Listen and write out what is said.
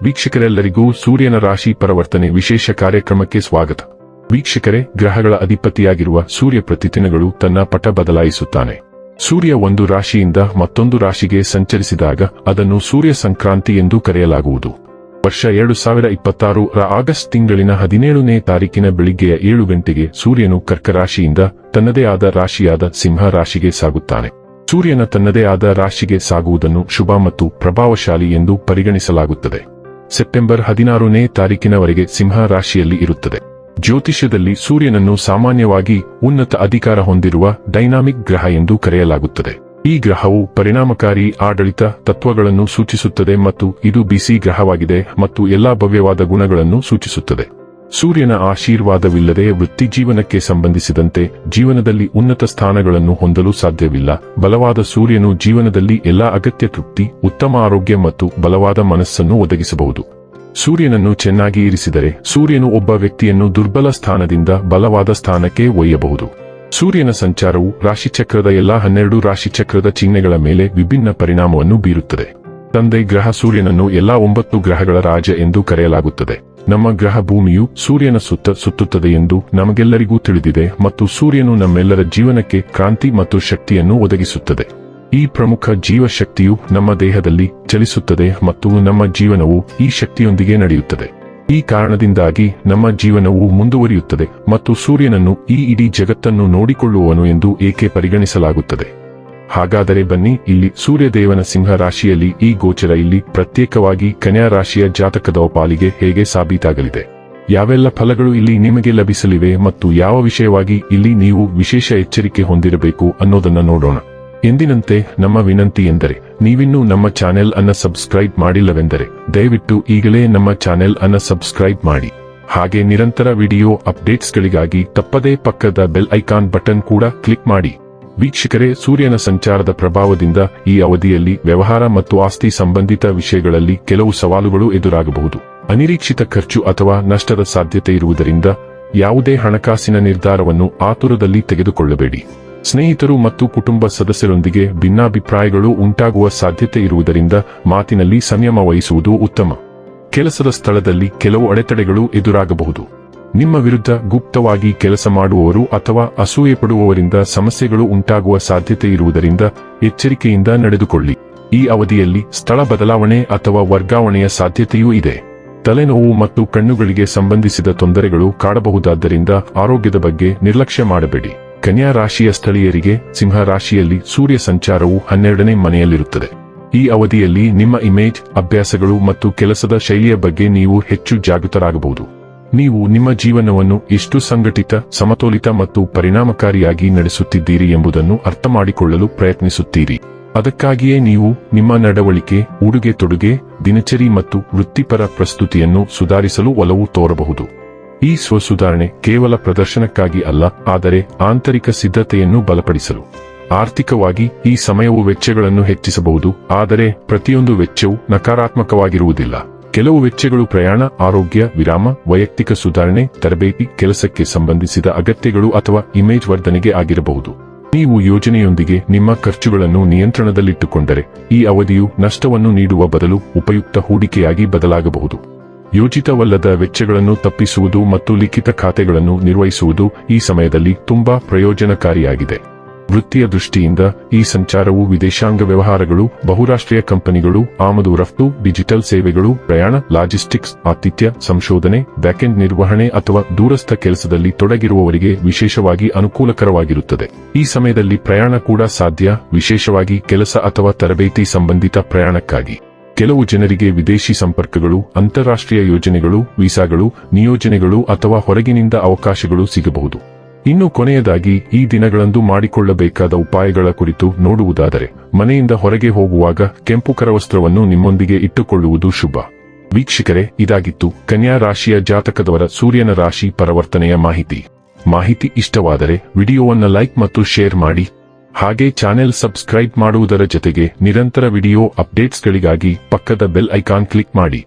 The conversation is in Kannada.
ವೀಕ್ಷಕರೆಲ್ಲರಿಗೂ ಸೂರ್ಯನ ರಾಶಿ ಪರಿವರ್ತನೆ ವಿಶೇಷ ಕಾರ್ಯಕ್ರಮಕ್ಕೆ ಸ್ವಾಗತ. ವೀಕ್ಷಕರೇ, ಗ್ರಹಗಳ ಅಧಿಪತಿಯಾಗಿರುವ ಸೂರ್ಯ ಪ್ರತಿದಿನಗಳು ತನ್ನ ಪಟ ಬದಲಾಯಿಸುತ್ತಾನೆ. ಸೂರ್ಯ ಒಂದು ರಾಶಿಯಿಂದ ಮತ್ತೊಂದು ರಾಶಿಗೆ ಸಂಚರಿಸಿದಾಗ ಅದನ್ನು ಸೂರ್ಯ ಸಂಕ್ರಾಂತಿ ಎಂದು ಕರೆಯಲಾಗುವುದು. ವರ್ಷ 2026 ರ ಆಗಸ್ಟ್ ತಿಂಗಳಿನ 17ನೇ ತಾರೀಕಿನ ಬೆಳಿಗ್ಗೆಯ 7 ಗಂಟೆಗೆ ಸೂರ್ಯನು ಕರ್ಕ ರಾಶಿಯಿಂದ ತನ್ನದೇ ಆದ ರಾಶಿಯಾದ ಸಿಂಹ ರಾಶಿಗೆ ಸಾಗುತ್ತಾನೆ. ಸೂರ್ಯನ ತನ್ನದೇ ಆದ ರಾಶಿಗೆ ಸಾಗುವುದನ್ನು ಶುಭ ಮತ್ತು ಪ್ರಭಾವಶಾಲಿ ಎಂದು ಪರಿಗಣಿಸಲಾಗುತ್ತದೆ. ಸೆಪ್ಟೆಂಬರ್ 16ನೇ ತಾರೀಕಿನವರೆಗೆ ಸಿಂಹ ರಾಶಿಯಲ್ಲಿ ಇರುತ್ತದೆ. ಜ್ಯೋತಿಷ್ಯದಲ್ಲಿ ಸೂರ್ಯನನ್ನು ಸಾಮಾನ್ಯವಾಗಿ ಉನ್ನತ ಅಧಿಕಾರ ಹೊಂದಿರುವ ಡೈನಾಮಿಕ್ ಗ್ರಹ ಎಂದು ಕರೆಯಲಾಗುತ್ತದೆ. ಈ ಗ್ರಹವು ಪರಿಣಾಮಕಾರಿ ಆಡಳಿತ ತತ್ವಗಳನ್ನು ಸೂಚಿಸುತ್ತದೆ ಮತ್ತು ಇದು ಬಿಸಿ ಗ್ರಹವಾಗಿದೆ ಮತ್ತು ಎಲ್ಲಾ ಭವ್ಯವಾದ ಗುಣಗಳನ್ನು ಸೂಚಿಸುತ್ತದೆ. ಸೂರ್ಯನ ಆಶೀರ್ವಾದವಿಲ್ಲದೆ ವೃತ್ತಿ ಜೀವನಕ್ಕೆ ಸಂಬಂಧಿಸಿದಂತೆ ಜೀವನದಲ್ಲಿ ಉನ್ನತ ಸ್ಥಾನಗಳನ್ನು ಹೊಂದಲು ಸಾಧ್ಯವಿಲ್ಲ. ಬಲವಾದ ಸೂರ್ಯನು ಜೀವನದಲ್ಲಿ ಎಲ್ಲಾ ಅಗತ್ಯ ತೃಪ್ತಿ, ಉತ್ತಮ ಆರೋಗ್ಯ ಮತ್ತು ಬಲವಾದ ಮನಸ್ಸನ್ನು ಒದಗಿಸಬಹುದು. ಸೂರ್ಯನನ್ನು ಚೆನ್ನಾಗಿ ಇರಿಸಿದರೆ ಸೂರ್ಯನು ಒಬ್ಬ ವ್ಯಕ್ತಿಯನ್ನು ದುರ್ಬಲ ಸ್ಥಾನದಿಂದ ಬಲವಾದ ಸ್ಥಾನಕ್ಕೆ ಒಯ್ಯಬಹುದು. ಸೂರ್ಯನ ಸಂಚಾರವು ರಾಶಿಚಕ್ರದ ಎಲ್ಲಾ 12 ರಾಶಿಚಕ್ರದ ಚಿಹ್ನೆಗಳ ಮೇಲೆ ವಿಭಿನ್ನ ಪರಿಣಾಮವನ್ನು ಬೀರುತ್ತದೆ. ತಂದೆ ಗ್ರಹ ಸೂರ್ಯನನ್ನು ಎಲ್ಲಾ 9 ಗ್ರಹಗಳ ರಾಜ ಎಂದು ಕರೆಯಲಾಗುತ್ತದೆ. ನಮ್ಮ ಗ್ರಹ ಭೂಮಿಯು ಸೂರ್ಯನ ಸುತ್ತ ಸುತ್ತುತ್ತದೆ ಎಂದು ನಮಗೆಲ್ಲರಿಗೂ ತಿಳಿದಿದೆ ಮತ್ತು ಸೂರ್ಯನು ನಮ್ಮೆಲ್ಲರ ಜೀವನಕ್ಕೆ ಕ್ರಾಂತಿ ಮತ್ತು ಶಕ್ತಿಯನ್ನು ಒದಗಿಸುತ್ತದೆ. ಈ ಪ್ರಮುಖ ಜೀವಶಕ್ತಿಯು ನಮ್ಮ ದೇಹದಲ್ಲಿ ಚಲಿಸುತ್ತದೆ ಮತ್ತು ನಮ್ಮ ಜೀವನವು ಈ ಶಕ್ತಿಯೊಂದಿಗೆ ನಡೆಯುತ್ತದೆ. ಈ ಕಾರಣದಿಂದಾಗಿ ನಮ್ಮ ಜೀವನವು ಮುಂದುವರಿಯುತ್ತದೆ ಮತ್ತು ಸೂರ್ಯನನ್ನು ಈ ಇಡೀ ಜಗತ್ತನ್ನು ನೋಡಿಕೊಳ್ಳುವವನು ಎಂದು ಏಕೆ ಪರಿಗಣಿಸಲಾಗುತ್ತದೆ. ಹಾಗಾದರೆ ಬನ್ನಿ, ಇಲ್ಲಿ ಸೂರ್ಯದೇವನ ಸಿಂಹ ರಾಶಿಯಲ್ಲಿ ಈ ಗೋಚರ ಇಲ್ಲಿ ಪ್ರತ್ಯೇಕವಾಗಿ ಕನ್ಯಾ ರಾಶಿಯ ಜಾತಕದ ಪಾಲಿಗೆ ಹೇಗೆ ಸಾಬೀತಾಗಲಿದೆ, ಯಾವೆಲ್ಲ ಫಲಗಳು ಇಲ್ಲಿ ನಿಮಗೆ ಲಭಿಸಲಿವೆ ಮತ್ತು ಯಾವ ವಿಷಯವಾಗಿ ಇಲ್ಲಿ ನೀವು ವಿಶೇಷ ಎಚ್ಚರಿಕೆ ಹೊಂದಿರಬೇಕು ಅನ್ನೋದನ್ನ ನೋಡೋಣ. ಎಂದಿನಂತೆ ನಮ್ಮ ವಿನಂತಿ ಎಂದರೆ, ನೀವಿನ್ನೂ ನಮ್ಮ ಚಾನೆಲ್ ಅನ್ನ ಸಬ್ಸ್ಕ್ರೈಬ್ ಮಾಡಿಲ್ಲವೆಂದರೆ ದಯವಿಟ್ಟು ಈಗಲೇ ನಮ್ಮ ಚಾನೆಲ್ ಅನ್ನ ಸಬ್ಸ್ಕ್ರೈಬ್ ಮಾಡಿ. ಹಾಗೆ ನಿರಂತರ ವಿಡಿಯೋ ಅಪ್ಡೇಟ್ಸ್ಗಳಿಗಾಗಿ ತಪ್ಪದೇ ಪಕ್ಕದ ಬೆಲ್ ಐಕಾನ್ ಬಟನ್ ಕೂಡ ಕ್ಲಿಕ್ ಮಾಡಿ. ವೀಕ್ಷಕರೇ, ಸೂರ್ಯನ ಸಂಚಾರದ ಪ್ರಭಾವದಿಂದ ಈ ಅವಧಿಯಲ್ಲಿ ವ್ಯವಹಾರ ಮತ್ತು ಆಸ್ತಿ ಸಂಬಂಧಿತ ವಿಷಯಗಳಲ್ಲಿ ಕೆಲವು ಸವಾಲುಗಳು ಎದುರಾಗಬಹುದು. ಅನಿರೀಕ್ಷಿತ ಖರ್ಚು ಅಥವಾ ನಷ್ಟದ ಸಾಧ್ಯತೆ ಇರುವುದರಿಂದ ಯಾವುದೇ ಹಣಕಾಸಿನ ನಿರ್ಧಾರವನ್ನು ಆತುರದಲ್ಲಿ ತೆಗೆದುಕೊಳ್ಳಬೇಡಿ. ಸ್ನೇಹಿತರು ಮತ್ತು ಕುಟುಂಬ ಸದಸ್ಯರೊಂದಿಗೆ ಭಿನ್ನಾಭಿಪ್ರಾಯಗಳು ಉಂಟಾಗುವ ಸಾಧ್ಯತೆ ಇರುವುದರಿಂದ ಮಾತಿನಲ್ಲಿ ಸಂಯಮ ವಹಿಸುವುದು ಉತ್ತಮ. ಕೆಲಸದ ಸ್ಥಳದಲ್ಲಿ ಕೆಲವು ಅಡೆತಡೆಗಳು ಎದುರಾಗಬಹುದು. ನಿಮ್ಮ ವಿರುದ್ಧ ಗುಪ್ತವಾಗಿ ಕೆಲಸ ಮಾಡುವವರು ಅಥವಾ ಅಸೂಯೆ ಪಡುವವರಿಂದ ಸಮಸ್ಯೆಗಳು ಉಂಟಾಗುವ ಸಾಧ್ಯತೆ ಇರುವುದರಿಂದ ಎಚ್ಚರಿಕೆಯಿಂದ ನಡೆದುಕೊಳ್ಳಿ. ಈ ಅವಧಿಯಲ್ಲಿ ಸ್ಥಳ ಬದಲಾವಣೆ ಅಥವಾ ವರ್ಗಾವಣೆಯ ಸಾಧ್ಯತೆಯೂ ಇದೆ. ತಲೆನೋವು ಮತ್ತು ಕಣ್ಣುಗಳಿಗೆ ಸಂಬಂಧಿಸಿದ ತೊಂದರೆಗಳು ಕಾಡಬಹುದಾದ್ದರಿಂದ ಆರೋಗ್ಯದ ಬಗ್ಗೆ ನಿರ್ಲಕ್ಷ್ಯ ಮಾಡಬೇಡಿ. ಕನ್ಯಾ ರಾಶಿಯ ಸ್ಥಳೀಯರಿಗೆ ಸಿಂಹ ರಾಶಿಯಲ್ಲಿ ಸೂರ್ಯ ಸಂಚಾರವು 12ನೇ ಮನೆಯಲ್ಲಿರುತ್ತದೆ. ಈ ಅವಧಿಯಲ್ಲಿ ನಿಮ್ಮ ಇಮೇಜ್, ಅಭ್ಯಾಸಗಳು ಮತ್ತು ಕೆಲಸದ ಶೈಲಿಯ ಬಗ್ಗೆ ನೀವು ಹೆಚ್ಚು ಜಾಗೃತರಾಗಬಹುದು. ನೀವು ನಿಮ್ಮ ಜೀವನವನ್ನು ಎಷ್ಟು ಸಂಘಟಿತ, ಸಮತೋಲಿತ ಮತ್ತು ಪರಿಣಾಮಕಾರಿಯಾಗಿ ನಡೆಸುತ್ತಿದ್ದೀರಿ ಎಂಬುದನ್ನು ಅರ್ಥಮಾಡಿಕೊಳ್ಳಲು ಪ್ರಯತ್ನಿಸುತ್ತೀರಿ. ಅದಕ್ಕಾಗಿಯೇ ನೀವು ನಿಮ್ಮ ನಡವಳಿಕೆ, ಉಡುಗೆ ತೊಡುಗೆ, ದಿನಚರಿ ಮತ್ತು ವೃತ್ತಿಪರ ಪ್ರಸ್ತುತಿಯನ್ನು ಸುಧಾರಿಸಲು ಒಲವು ತೋರಬಹುದು. ಈ ಸ್ವಸುಧಾರಣೆ ಕೇವಲ ಪ್ರದರ್ಶನಕ್ಕಾಗಿ ಅಲ್ಲ, ಆದರೆ ಆಂತರಿಕ ಸಿದ್ಧತೆಯನ್ನು ಬಲಪಡಿಸಲು. ಆರ್ಥಿಕವಾಗಿ ಈ ಸಮಯವು ವೆಚ್ಚಗಳನ್ನು ಹೆಚ್ಚಿಸಬಹುದು, ಆದರೆ ಪ್ರತಿಯೊಂದು ವೆಚ್ಚವೂ ನಕಾರಾತ್ಮಕವಾಗಿರುವುದಿಲ್ಲ. ಕೆಲವು ವೆಚ್ಚಗಳು ಪ್ರಯಾಣ, ಆರೋಗ್ಯ, ವಿರಾಮ, ವೈಯಕ್ತಿಕ ಸುಧಾರಣೆ, ತರಬೇತಿ, ಕೆಲಸಕ್ಕೆ ಸಂಬಂಧಿಸಿದ ಅಗತ್ಯಗಳು ಅಥವಾ ಇಮೇಜ್ ವರ್ಧನೆಗೆ ಆಗಿರಬಹುದು. ನೀವು ಯೋಜನೆಯೊಂದಿಗೆ ನಿಮ್ಮ ಖರ್ಚುಗಳನ್ನು ನಿಯಂತ್ರಣದಲ್ಲಿಟ್ಟುಕೊಂಡರೆ ಈ ಅವಧಿಯು ನಷ್ಟವನ್ನು ನೀಡುವ ಬದಲು ಉಪಯುಕ್ತ ಹೂಡಿಕೆಯಾಗಿ ಬದಲಾಗಬಹುದು. ಯೋಜಿತವಲ್ಲದ ವೆಚ್ಚಗಳನ್ನು ತಪ್ಪಿಸುವುದು ಮತ್ತು ಲಿಖಿತ ಖಾತೆಗಳನ್ನು ನಿರ್ವಹಿಸುವುದು ಈ ಸಮಯದಲ್ಲಿ ತುಂಬಾ ಪ್ರಯೋಜನಕಾರಿಯಾಗಿದೆ. ವೃತ್ತಿಯ ದೃಷ್ಟಿಯಿಂದ ಈ ಸಂಚಾರವು ವಿದೇಶಾಂಗ ವ್ಯವಹಾರಗಳು, ಬಹುರಾಷ್ಟ್ರೀಯ ಕಂಪನಿಗಳು, ಆಮದು ರಫ್ತು, ಡಿಜಿಟಲ್ ಸೇವೆಗಳು, ಪ್ರಯಾಣ, ಲಾಜಿಸ್ಟಿಕ್ಸ್, ಆತಿಥ್ಯ, ಸಂಶೋಧನೆ, ಬ್ಯಾಕೆಂಡ್ ನಿರ್ವಹಣೆ ಅಥವಾ ದೂರಸ್ಥ ಕೆಲಸದಲ್ಲಿ ತೊಡಗಿರುವವರಿಗೆ ವಿಶೇಷವಾಗಿ ಅನುಕೂಲಕರವಾಗಿರುತ್ತದೆ. ಈ ಸಮಯದಲ್ಲಿ ಪ್ರಯಾಣ ಕೂಡ ಸಾಧ್ಯ, ವಿಶೇಷವಾಗಿ ಕೆಲಸ ಅಥವಾ ತರಬೇತಿ ಸಂಬಂಧಿತ ಪ್ರಯಾಣಕ್ಕಾಗಿ. ಕೆಲವು ಜನರಿಗೆ ವಿದೇಶಿ ಸಂಪರ್ಕಗಳು, ಅಂತಾರಾಷ್ಟ್ರೀಯ ಯೋಜನೆಗಳು, ವೀಸಾಗಳು, ನಿಯೋಜನೆಗಳು ಅಥವಾ ಹೊರಗಿನಿಂದ ಅವಕಾಶಗಳು ಸಿಗಬಹುದು. ಇನ್ನು ಕೊನೆಯದಾಗಿ, ಈ ದಿನಗಳಂದು ಮಾಡಿಕೊಳ್ಳಬೇಕಾದ ಉಪಾಯಗಳ ಕುರಿತು ನೋಡುವುದಾದರೆ, ಮನೆಯಿಂದ ಹೊರಗೆ ಹೋಗುವಾಗ ಕೆಂಪು ಕರವಸ್ತ್ರವನ್ನು ನಿಮ್ಮೊಂದಿಗೆ ಇಟ್ಟುಕೊಳ್ಳುವುದು ಶುಭ. ವೀಕ್ಷಕರೇ, ಇದಾಗಿತ್ತು ಕನ್ಯಾ ರಾಶಿಯ ಜಾತಕದವರ ಸೂರ್ಯನ ರಾಶಿ ಪರಿವರ್ತನೆಯ ಮಾಹಿತಿ ಇಷ್ಟವಾದರೆ ವಿಡಿಯೋವನ್ನು ಲೈಕ್ ಮತ್ತು ಶೇರ್ ಮಾಡಿ. ಹಾಗೆ ಚಾನೆಲ್ ಸಬ್ಸ್ಕ್ರೈಬ್ ಮಾಡುವುದರ ಜೊತೆಗೆ ನಿರಂತರ ವಿಡಿಯೋ ಅಪ್ಡೇಟ್ಸ್ಗಳಿಗಾಗಿ ಪಕ್ಕದ ಬೆಲ್ ಐಕಾನ್ ಕ್ಲಿಕ್ ಮಾಡಿ.